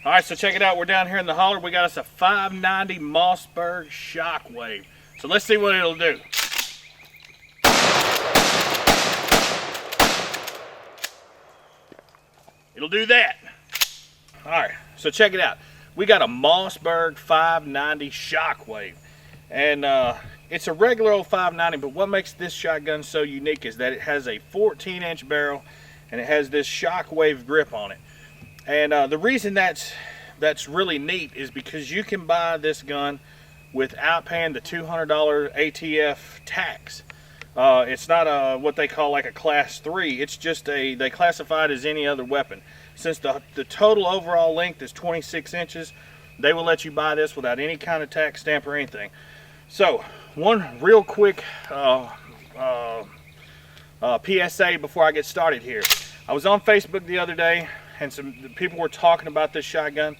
All right, so check it out. We're down here in the holler. We got us a 590 Mossberg Shockwave. So let's see what it'll do. It'll do that. All right, so check it out. We got a Mossberg 590 Shockwave. And it's a regular old 590, but what makes this shotgun so unique is that it has a 14-inch barrel and it has this Shockwave grip on it. And the reason that's really neat is because you can buy this gun without paying the $200 ATF tax. It's not what they call like a class 3. It's just they classify it as any other weapon. Since the total overall length is 26 inches, they will let you buy this without any kind of tax stamp or anything. So, one real quick PSA before I get started here. I was on Facebook the other day, and some people were talking about this shotgun,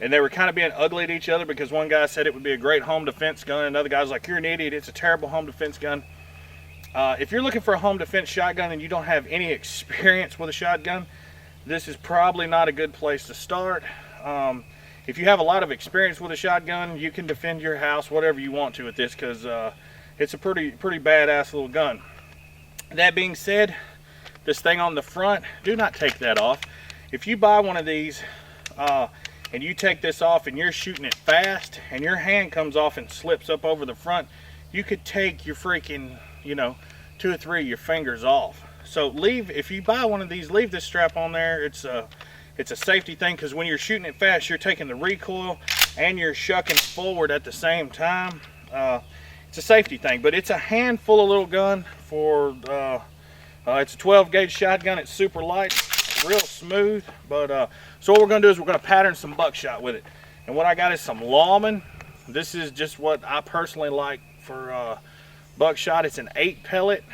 and they were kind of being ugly at each other because one guy said it would be a great home defense gun, and another guy was like, "You're an idiot, it's a terrible home defense gun." If you're looking for a home defense shotgun and you don't have any experience with a shotgun, this is probably not a good place to start. If you have a lot of experience with a shotgun, you can defend your house whatever you want to with this, because it's a pretty badass little gun. That being said, this thing on the front, do not take that off. If you buy one of these and you take this off and you're shooting it fast and your hand comes off and slips up over the front, you could take your freaking, 2 or 3 of your fingers off. So if you buy one of these, leave this strap on there. It's a safety thing, because when you're shooting it fast, you're taking the recoil and you're shucking forward at the same time. It's a safety thing, but it's a handful of little gun for, it's a 12 gauge shotgun. It's super light, real smooth. But so what we're gonna do is we're gonna pattern some buckshot with it. And what I got is some Lawman. This is just what I personally like for buckshot. It's an 8 pellet.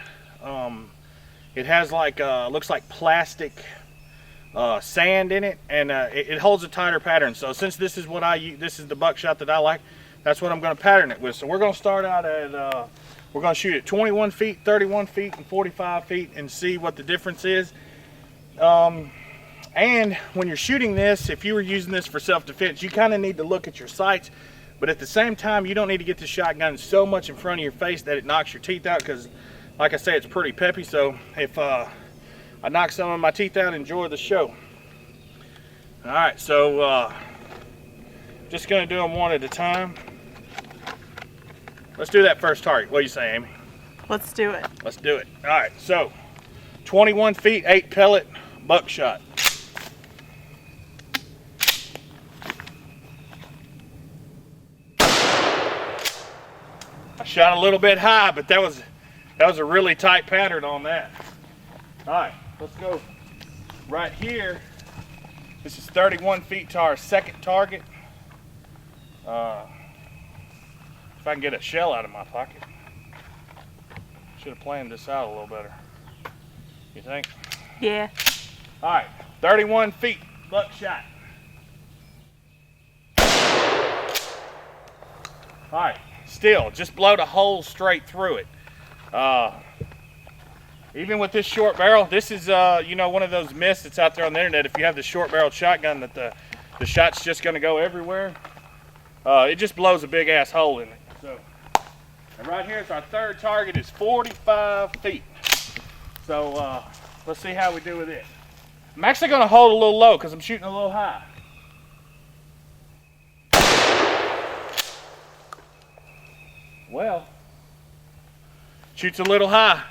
It has like looks like plastic sand in it, and it holds a tighter pattern. So since this is what I use, this is the buckshot that I like, that's what I'm going to pattern it with. So we're going to start out at we're going to shoot at 21 feet, 31 feet, and 45 feet and see what the difference is. And when you're shooting this, if you were using this for self-defense, you kind of need to look at your sights, but at the same time, you don't need to get the shotgun so much in front of your face that it knocks your teeth out, because like I say, it's pretty peppy. So if I knock some of my teeth out, enjoy the show. All right, so just gonna do them one at a time. Let's do that first target. What do you say, Amy? Let's do it. Let's do it. All right, so 21 feet, 8 pellet buckshot. I shot a little bit high, but that was a really tight pattern on that. All right, let's go right here. This is 31 feet to our second target. If I can get a shell out of my pocket. Should have planned this out a little better. You think? Yeah. All right, 31 feet, buckshot. All right, still, just blow the hole straight through it. Even with this short barrel, this is one of those myths that's out there on the internet. If you have the short barreled shotgun, that the shot's just going to go everywhere. It just blows a big ass hole in it. So, and right here is our third target, is 45 feet. So let's see how we do with it. I'm actually going to hold a little low because I'm shooting a little high. Well, shoots a little high.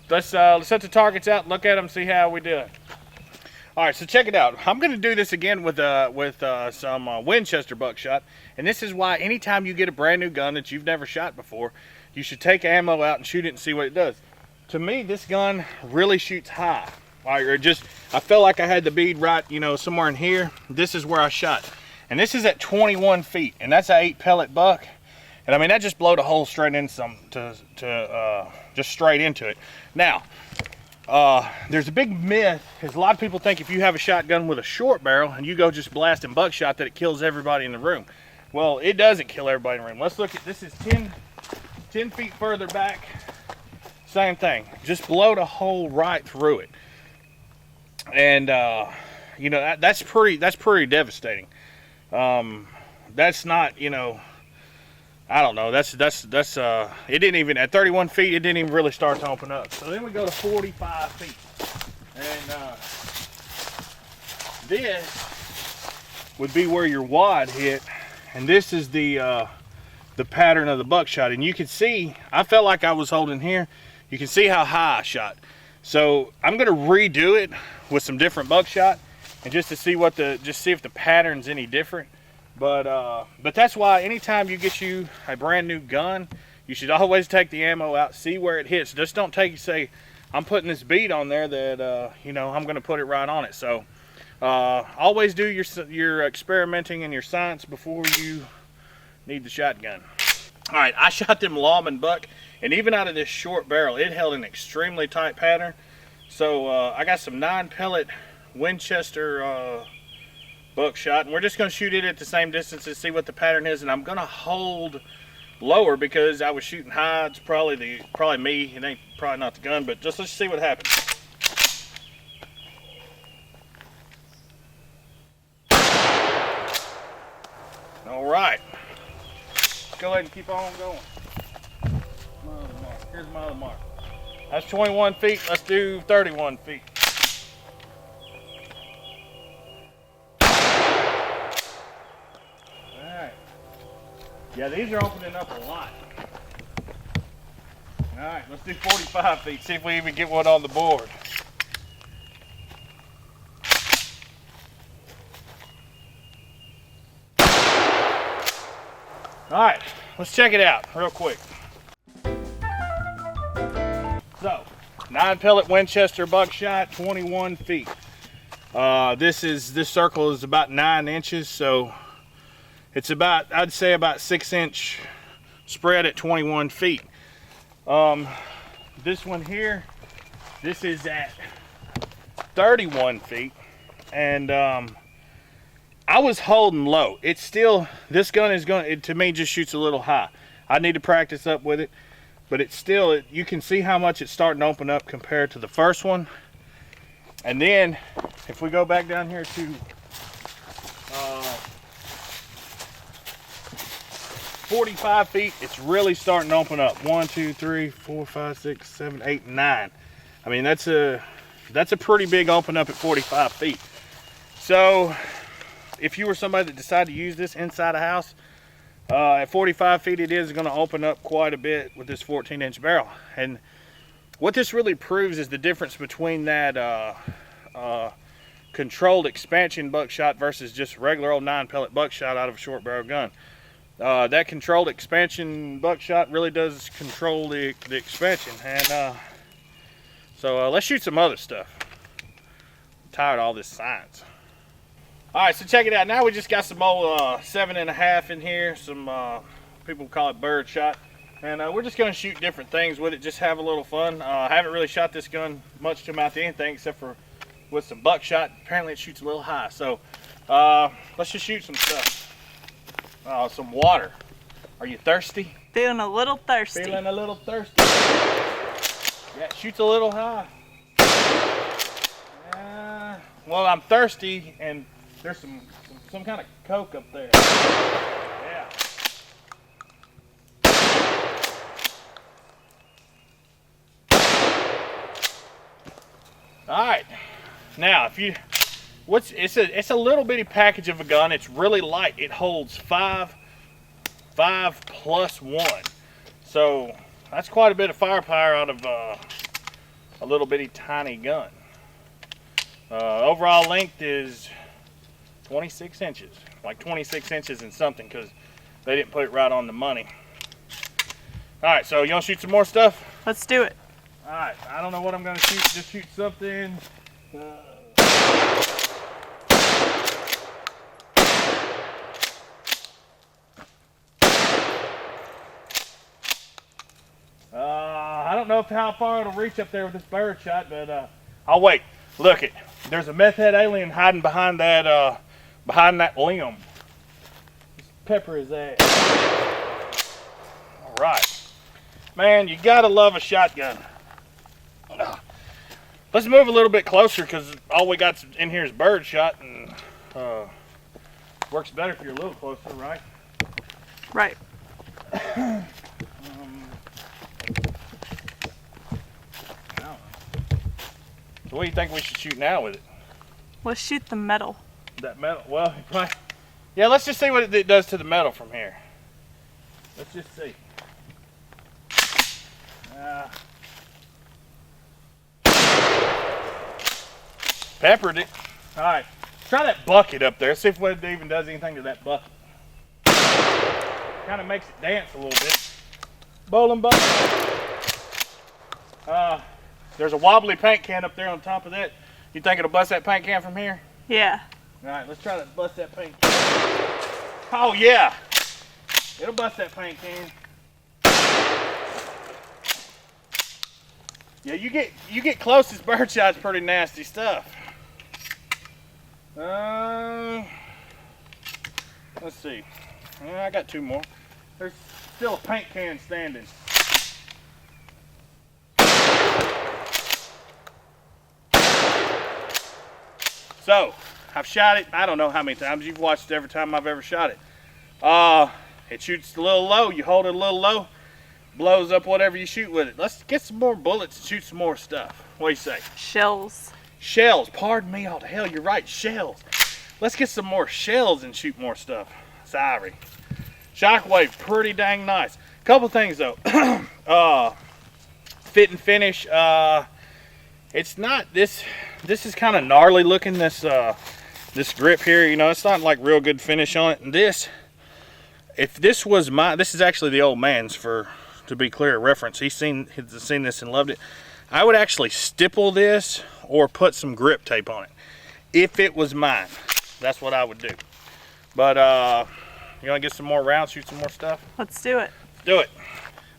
Let's set the targets out, look at them, see how we do it. All right, so check it out. I'm going to do this again with some Winchester buckshot, and this is why anytime you get a brand new gun that you've never shot before, you should take ammo out and shoot it and see what it does. To me, this gun really shoots high. I felt like I had the bead right, somewhere in here. This is where I shot, and this is at 21 feet, and that's an 8 pellet buck. And I mean, that just blowed a hole straight in just straight into it. Now, there's a big myth, is a lot of people think if you have a shotgun with a short barrel and you go just blasting buckshot that it kills everybody in the room. Well, it doesn't kill everybody in the room. Let's look at, this is 10 feet further back. Same thing, just blowed a hole right through it. And you know, that's pretty devastating. That's not, you know, I don't know. That's it didn't even, at 31 feet, it didn't even really start to open up. So then we go to 45 feet. And this would be where your wad hit. And this is the pattern of the buckshot. And you can see, I felt like I was holding here. You can see how high I shot. So I'm gonna redo it with some different buckshot, and just to see see if the pattern's any different. But that's why anytime you get you a brand new gun, you should always take the ammo out, see where it hits. Just don't say, I'm putting this bead on there that you know, I'm gonna put it right on it. So always do your experimenting and your science before you need the shotgun. All right, I shot them lawman buck, and even out of this short barrel, it held an extremely tight pattern. So I got some 9-pellet Winchester buckshot, and we're just going to shoot it at the same distance and see what the pattern is. And I'm going to hold lower because I was shooting high. It's probably me. It ain't probably not the gun, but let's see what happens. All right, let's go ahead and keep on going. Here's my other mark. That's 21 feet. Let's do 31 feet. Alright. Yeah, these are opening up a lot. Alright, let's do 45 feet. See if we even get one on the board. Alright, let's check it out real quick. So, 9-pellet Winchester buckshot, 21 feet. This circle is about 9 inches, so it's about, I'd say about 6-inch spread at 21 feet. This one here, this is at 31 feet, and I was holding low. It's still, this gun is to me, just shoots a little high. I need to practice up with it. But it's still, you can see how much it's starting to open up compared to the first one. And then, if we go back down here to 45 feet, it's really starting to open up. 1, 2, 3, 4, 5, 6, 7, 8, 9. I mean, that's a pretty big open up at 45 feet. So, if you were somebody that decided to use this inside a house, at 45 feet, it is going to open up quite a bit with this 14-inch barrel. And what this really proves is the difference between that controlled expansion buckshot versus just regular old 9-pellet buckshot out of a short barrel gun. That controlled expansion buckshot really does control the expansion. And so let's shoot some other stuff. I'm tired of all this science. All right, so check it out. Now we just got some old 7.5 in here. Some people call it Birdshot, and we're just going to shoot different things with it. Just have a little fun. I haven't really shot this gun much to amount to anything except for with some buckshot. Apparently, it shoots a little high. So let's just shoot some stuff. Some water. Are you thirsty? Feeling a little thirsty. Feeling a little thirsty. Yeah, it shoots a little high. Well, I'm thirsty, and there's some kind of Coke up there. Yeah. All right. Now, it's a little bitty package of a gun. It's really light. It holds 5 plus 1. So that's quite a bit of firepower out of a little bitty tiny gun. Overall length is 26 inches, like 26 inches and something, because they didn't put it right on the money. All right, so you want to shoot some more stuff? Let's do it. All right, I don't know what I'm going to shoot. Just shoot something. I don't know how far it'll reach up there with this Birdshot, but I'll wait. Look it. There's a meth head alien hiding behind that limb. Just pepper his ass. All right, man, you gotta love a shotgun. Let's move a little bit closer because all we got in here is Birdshot, and works better if you're a little closer, right? Right. So what do you think we should shoot now with it? Let's shoot the metal. That metal? Well, right. Yeah, let's just see what it does to the metal from here. Let's just see. Peppered it. All right. Try that bucket up there. See if it even does anything to that bucket. Kind of makes it dance a little bit. Bowling bucket. There's a wobbly paint can up there on top of that. You think it'll bust that paint can from here? Yeah. All right, let's try to bust that paint can. Oh yeah, it'll bust that paint can. Yeah, you get close. This Birdshot's pretty nasty stuff. Let's see. I got two more. There's still a paint can standing. So, I've shot it, I don't know how many times. You've watched it every time I've ever shot it. It shoots a little low. You hold it a little low, blows up whatever you shoot with it. Let's get some more bullets and shoot some more stuff. What do you say? Shells. Shells. Pardon me, all the hell, you're right, shells. Let's get some more shells and shoot more stuff. Sorry. Shockwave, pretty dang nice. Couple things though. Fit and finish. It's not this is kind of gnarly looking, this grip here, you know, it's not like real good finish on it. And this, if this was this is actually the old man's, to be clear, reference. He's seen this and loved it. I would actually stipple this or put some grip tape on it. If it was mine, that's what I would do. But you want to get some more rounds, shoot some more stuff? Let's do it. Let's do it.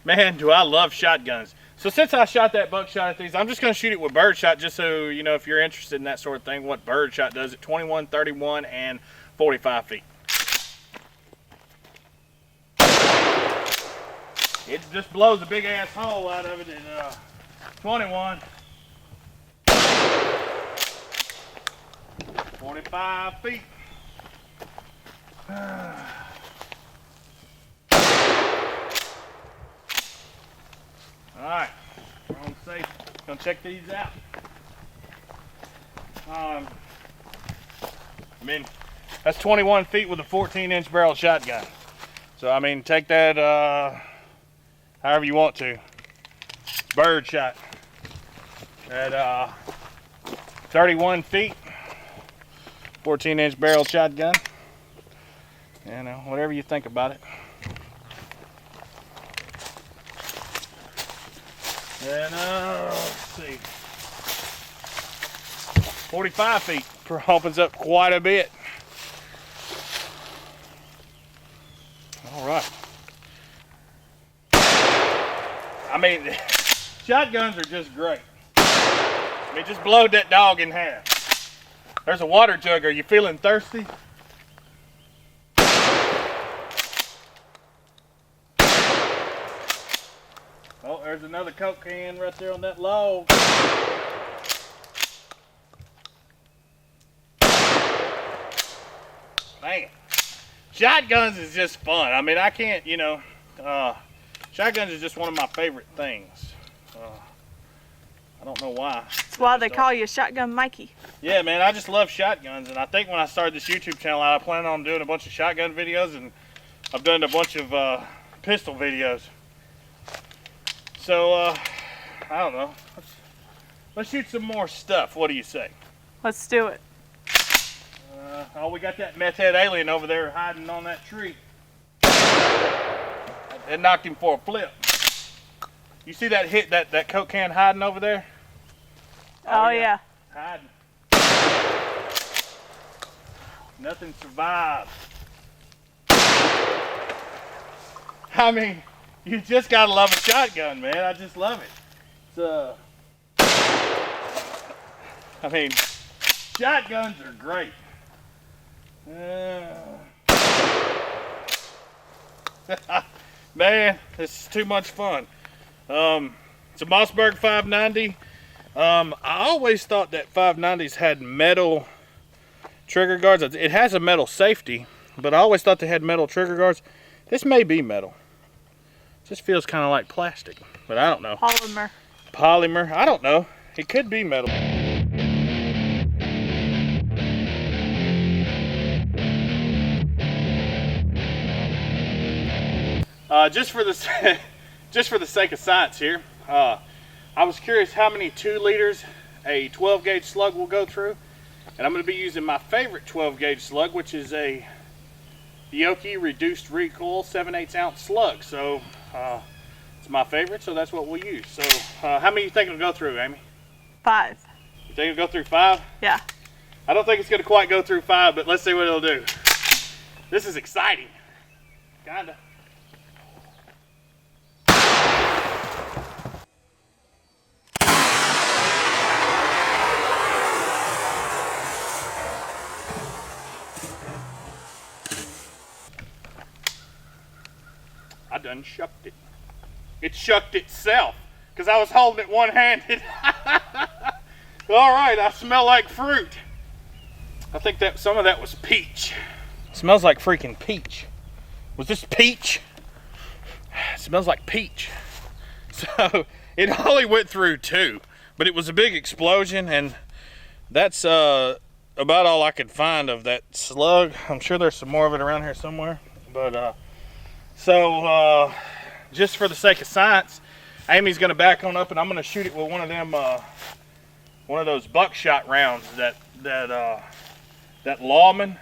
Man, do I love shotguns. So since I shot that buckshot at these, I'm just going to shoot it with Birdshot, just so you know, if you're interested in that sort of thing, what Birdshot does at 21, 31, and 45 feet. It just blows a big ass hole out of it at 21. 45 feet. Alright, we're on safe. Gonna check these out. I mean, that's 21 feet with a 14-inch barrel shotgun. So, I mean, take that however you want to. Birdshot at 31 feet, 14-inch barrel shotgun. You know, whatever you think about it. And let's see, 45 feet opens up quite a bit. All right. I mean, shotguns are just great. I mean, just blowed that dog in half. There's a water jug. Are you feeling thirsty? Oh, there's another Coke can right there on that log. Man, shotguns is just fun. I mean, I can't, you know, shotguns is just one of my favorite things. I don't know why. That's why they call you Shotgun Mikey. Yeah, man, I just love shotguns, and I think when I started this YouTube channel, I planned on doing a bunch of shotgun videos, and I've done a bunch of pistol videos. So, I don't know. Let's shoot some more stuff. What do you say? Let's do it. Oh, we got that meth head alien over there hiding on that tree. It knocked him for a flip. You see that that Coke can hiding over there? Oh yeah. Hiding. Nothing survived. I mean, you just gotta love a shotgun, man. I just love it. I mean, shotguns are great. Man, this is too much fun. It's a Mossberg 590. I always thought that 590s had metal trigger guards. It has a metal safety, but I always thought they had metal trigger guards. This may be metal. It just feels kind of like plastic, but I don't know. Polymer. Polymer, I don't know. It could be metal. Just for the sake of science here, I was curious how many 2 liters a 12 gauge slug will go through, and I'm going to be using my favorite 12 gauge slug, which is a A.O.W reduced recoil 7/8 ounce slug. So it's my favorite, so that's what we'll use. So how many you think it'll go through, Amy? 5. You think it'll go through 5? Yeah. I don't think it's going to quite go through 5, but let's see what it'll do. This is exciting. Kinda. I done shucked it. It shucked itself because I was holding it one-handed. All right, I smell like fruit. I think that some of that was peach. It smells like freaking peach. Was this peach? It smells like peach. So it only went through 2, but it was a big explosion, and that's about all I could find of that slug. I'm sure there's some more of it around here somewhere, but so just for the sake of science, Amy's gonna back on up and I'm gonna shoot it with one of them, one of those buckshot rounds that Lawman.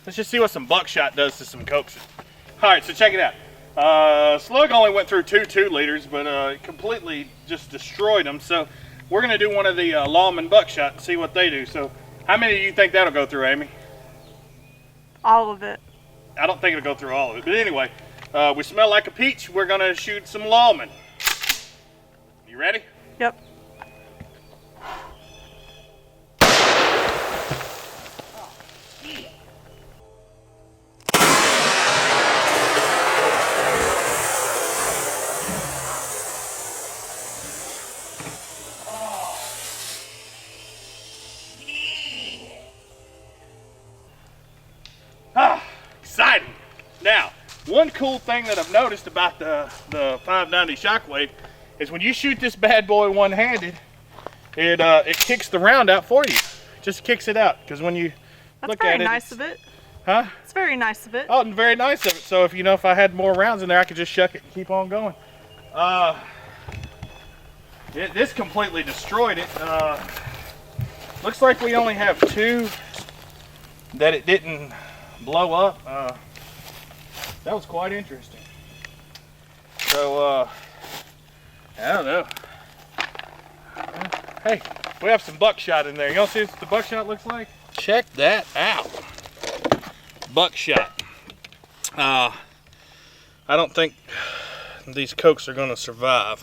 Let's just see what some buckshot does to some cokes. All right, so check it out. Slug only went through 2 liters, but it completely just destroyed them. So we're gonna do one of the Lawman buckshot and see what they do. So how many do you think that'll go through, Amy? All of it. I don't think it'll go through all of it, but anyway, we smell like a peach. We're gonna shoot some Lawman. You ready? Yep. Exciting. Now, one cool thing that I've noticed about the 590 Shockwave is when you shoot this bad boy one-handed, it kicks the round out for you. Just kicks it out, because when you look at it, That's very nice of it. huh? It's very nice of it. Oh, and very nice of it. So if I had more rounds in there, I could just shuck it and keep on going. This completely destroyed it. Looks like we only have 2 that it didn't blow up. That was quite interesting. So I don't know. Hey, we have some buckshot in there. You want to see what the buckshot looks like? Check that out. Buckshot. I don't think these cokes are going to survive.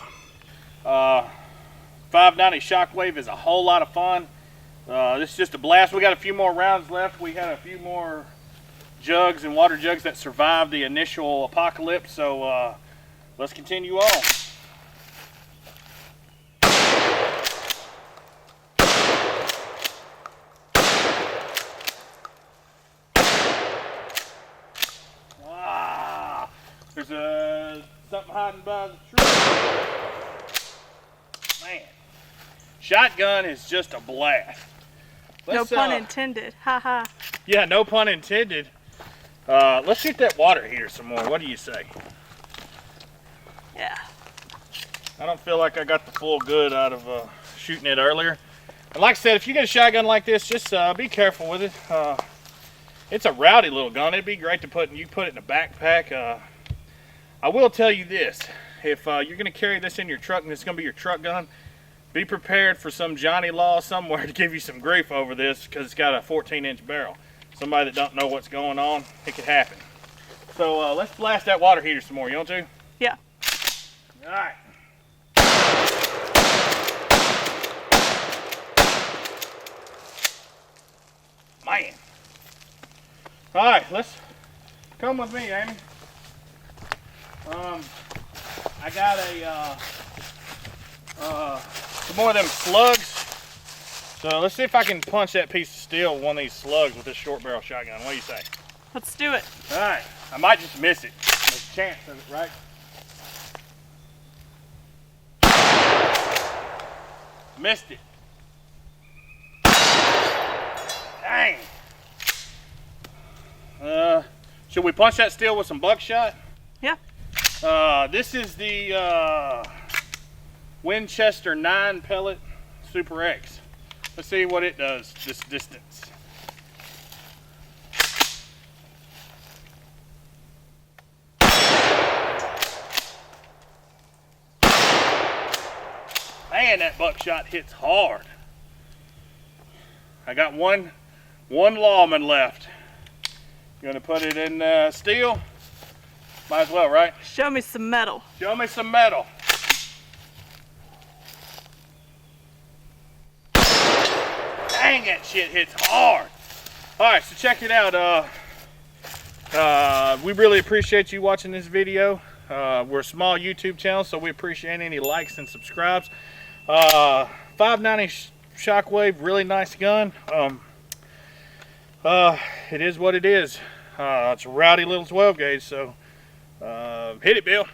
590 Shockwave is a whole lot of fun. This is just a blast. We got a few more rounds left. We had a few more jugs and water jugs that survived the initial apocalypse. So let's continue on. There's something hiding by the tree. Man, shotgun is just a blast. No pun intended. Haha. Yeah, no pun intended. Let's shoot that water heater some more. What do you say? Yeah. I don't feel like I got the full good out of shooting it earlier. And like I said, if you get a shotgun like this, just be careful with it. It's a rowdy little gun. It'd be great to put it in a backpack. I will tell you this. If you're going to carry this in your truck and it's going to be your truck gun, be prepared for some Johnny Law somewhere to give you some grief over this because it's got a 14-inch barrel. Somebody that don't know what's going on, it could happen. So let's blast that water heater some more. You want to? Yeah. All right. Man. All right, let's come with me, Amy. I got a some more of them slugs. So let's see if I can punch that piece of steel with one of these slugs with this short barrel shotgun. What do you say? Let's do it. All right, I might just miss it. There's a chance of it, right? Missed it. Dang. Should we punch that steel with some buckshot? Yeah. This is the Winchester 9 pellet Super X. Let's see what it does this distance. Man, that buckshot hits hard. I got one lawman left. You gonna put it in steel? Might as well, right? Show me some metal. Show me some metal. Dang, that shit hits hard. All right, so check it out. We really appreciate you watching this video. We're a small YouTube channel, so we appreciate any likes and subscribes. 590 Shockwave, really nice gun. It is what it is. It's a rowdy little 12 gauge, so hit it, Bill.